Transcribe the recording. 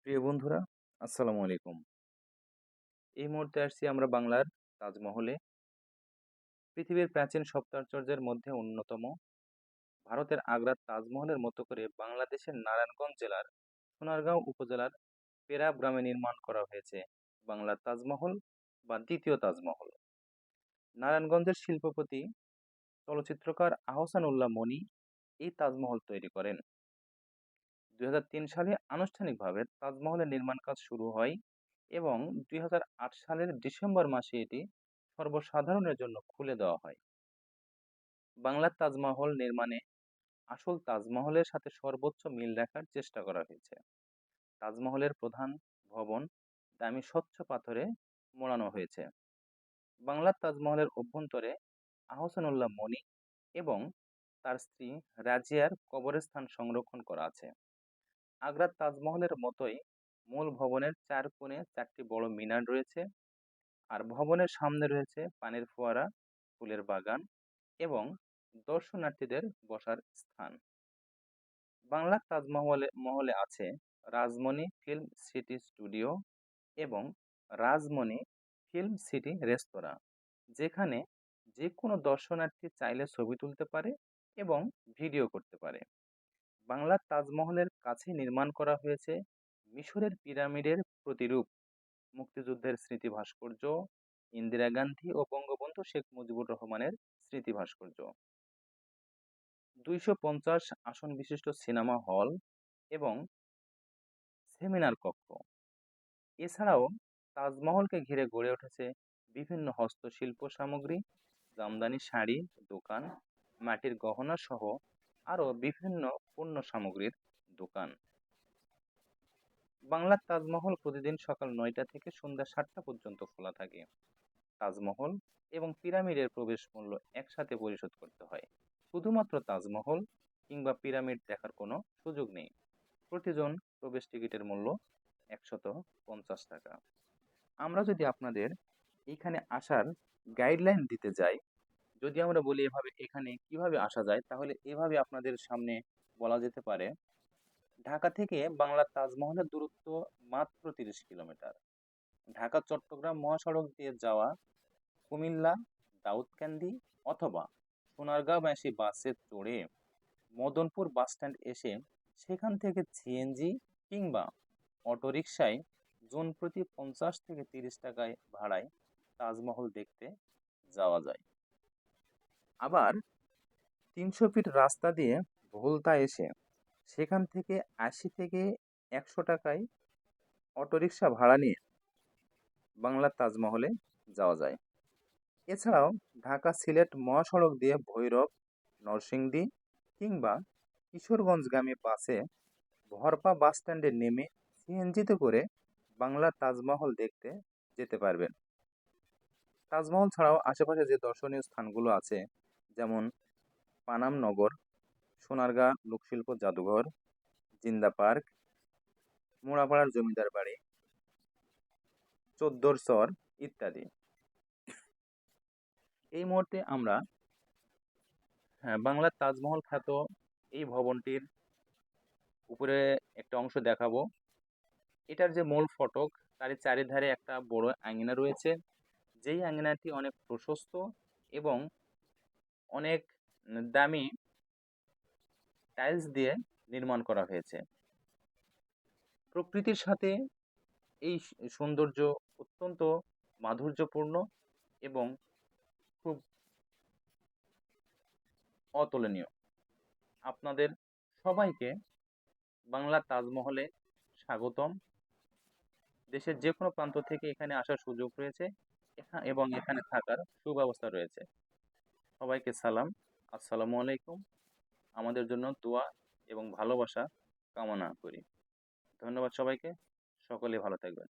প্রিয় বন্ধুরা, আসসালামু আলাইকুম। এই মুহূর্তে আসছি আমরা বাংলার তাজমহলে। পৃথিবীর প্রাচীন সপ্তাশ্চর্যের মধ্যে অন্যতম। ভারতের আগ্রার তাজমহলের মতো করে বাংলাদেশের নারায়ণগঞ্জ জেলার সোনারগাঁও উপজেলার পেরাব গ্রামে নির্মাণ করা হয়েছে বাংলার তাজমহল বা দ্বিতীয় তাজমহল। নারায়ণগঞ্জের শিল্পপতি চলচ্চিত্রকার আহসান-উল্লাহ মনি এই তাজমহল তৈরি করেন। ২০০৩ সালে আনুষ্ঠানিকভাবে তাজমহলের নির্মাণ কাজ শুরু হয় এবং ২০০৮ সালের ডিসেম্বর মাসে এটি সর্বসাধারণের জন্য খুলে দেওয়া হয়। বাংলার তাজমহল নির্মাণে আসল তাজমহলের সাথে সর্বোচ্চ মিল রাখার চেষ্টা করা হয়েছে। তাজমহলের প্রধান ভবন দামি স্বচ্ছ পাথরে মোড়ানো হয়েছে। বাংলার তাজমহলের অভ্যন্তরে আহসানুল্লাহ মনি এবং তার স্ত্রী রাজিয়ার কবরস্থান সংরক্ষণ করা আছে। আগ্রার তাজমহলের মতোই মূল ভবনের চার কোণে চারটি বড় মিনার রয়েছে, আর ভবনের সামনে রয়েছে পানির ফোয়ারা, ফুলের বাগান এবং দর্শনার্থীদের বসার স্থান। বাংলার তাজমহলে মহলে আছে রাজমণি ফিল্ম সিটি স্টুডিও এবং রাজমণি ফিল্ম সিটি রেস্তোরাঁ, যেখানে যে কোনো দর্শনার্থী চাইলে ছবি তুলতে পারে এবং ভিডিও করতে পারে। বাংলার তাজমহলের কাছে নির্মাণ করা হয়েছে মিশরের পিরামিডের প্রতিরূপ, মুক্তিযুদ্ধের স্মৃতি ভাস্কর্য, ইন্দিরা গান্ধী ও বঙ্গবন্ধু শেখ মুজিবুর রহমানের স্মৃতি ভাস্কর্য, ২৫০ আসন বিশিষ্ট সিনেমা হল এবং সেমিনার কক্ষ। এছাড়াও তাজমহলকে ঘিরে গড়ে উঠেছে বিভিন্ন হস্তশিল্প সামগ্রী, জামদানি শাড়ি দোকান, মাটির গহনা সহ আরও বিভিন্ন পণ্য সামগ্রীর দোকান। বাংলার তাজমহল প্রতিদিন সকাল ৯টা থেকে সন্ধ্যা ৭টা পর্যন্ত খোলা থাকে। তাজমহল এবং পিরামিডের প্রবেশ মূল্য একসাথে পরিশোধ করতে হয়। শুধুমাত্র তাজমহল কিংবা পিরামিড দেখার কোনো সুযোগ নেই। প্রতিজন প্রবেশ টিকিটের মূল্য ১৫০ টাকা। আমরা যদি আপনাদের এইখানে আসার গাইডলাইন দিতে যাই, যদি আমরা বলি এভাবে এখানে কিভাবে আসা যায়, তাহলে এভাবে আপনাদের সামনে বলা যেতে পারে। ঢাকা থেকে বাংলার তাজমহলের দূরত্ব মাত্র ৩০ কিলোমিটার। ঢাকা চট্টগ্রাম মহাসড়ক দিয়ে যাওয়া কুমিল্লা, দাউদকান্দি অথবা সোনারগাঁওবাসী বাসে চড়ে মদনপুর বাসস্ট্যান্ড এসে সেখান থেকে সিএনজি কিংবা অটোরিকশায় জনপ্রতি ৫০ থেকে ৩০ টাকায় ভাড়ায় তাজমহল দেখতে যাওয়া যায়। আবার ৩০০ ফিট রাস্তা দিয়ে ভোলতা এসে সেখান থেকে ৮০ থেকে ১০০ টাকায় অটোরিকশা ভাড়া নিয়ে বাংলার তাজমহলে যাওয়া যায়। এছাড়াও ঢাকা সিলেট মহাসড়ক দিয়ে ভৈরব, নরসিংদী কিংবা কিশোরগঞ্জগামী বাসে ভরপা বাসস্ট্যান্ডে নেমে সিএনজিতে করে বাংলার তাজমহল দেখতে যেতে পারবেন। তাজমহল ছাড়াও আশেপাশে যে দর্শনীয় স্থানগুলো আছে, যেমন পানাম নগর, সোনারগাঁ লোকশিল্প জাদুঘর, জিন্দা পার্ক, মোড়াপাড়ার জমিদার বাড়ি, চোদ্দোর চর ইত্যাদি। এই মুহূর্তে আমরা বাংলার তাজমহল খ্যাত এই ভবনটির উপরে একটা অংশ দেখাবো। এটার যে মূল ফটক, তার চারিধারে একটা বড় আঙিনা রয়েছে, যেই আঙিনাটি অনেক প্রশস্ত এবং অনেক দামি টাইলস দিয়ে নির্মাণ করা হয়েছে। প্রকৃতির সাথে এই সৌন্দর্য অত্যন্ত মাধুর্যপূর্ণ এবং খুব অতুলনীয়। আপনাদের সবাইকে বাংলার তাজমহলে স্বাগতম। দেশের যে কোনো প্রান্ত থেকে এখানে আসার সুযোগ রয়েছে এবং এখানে থাকার সুব্যবস্থা রয়েছে। সবাইকে সালাম, আসসালামু আলাইকুম। আমাদের জন্য দোয়া এবং ভালোবাসা কামনা করি। ধন্যবাদ সবাইকে। সকলে ভালো থাকবেন।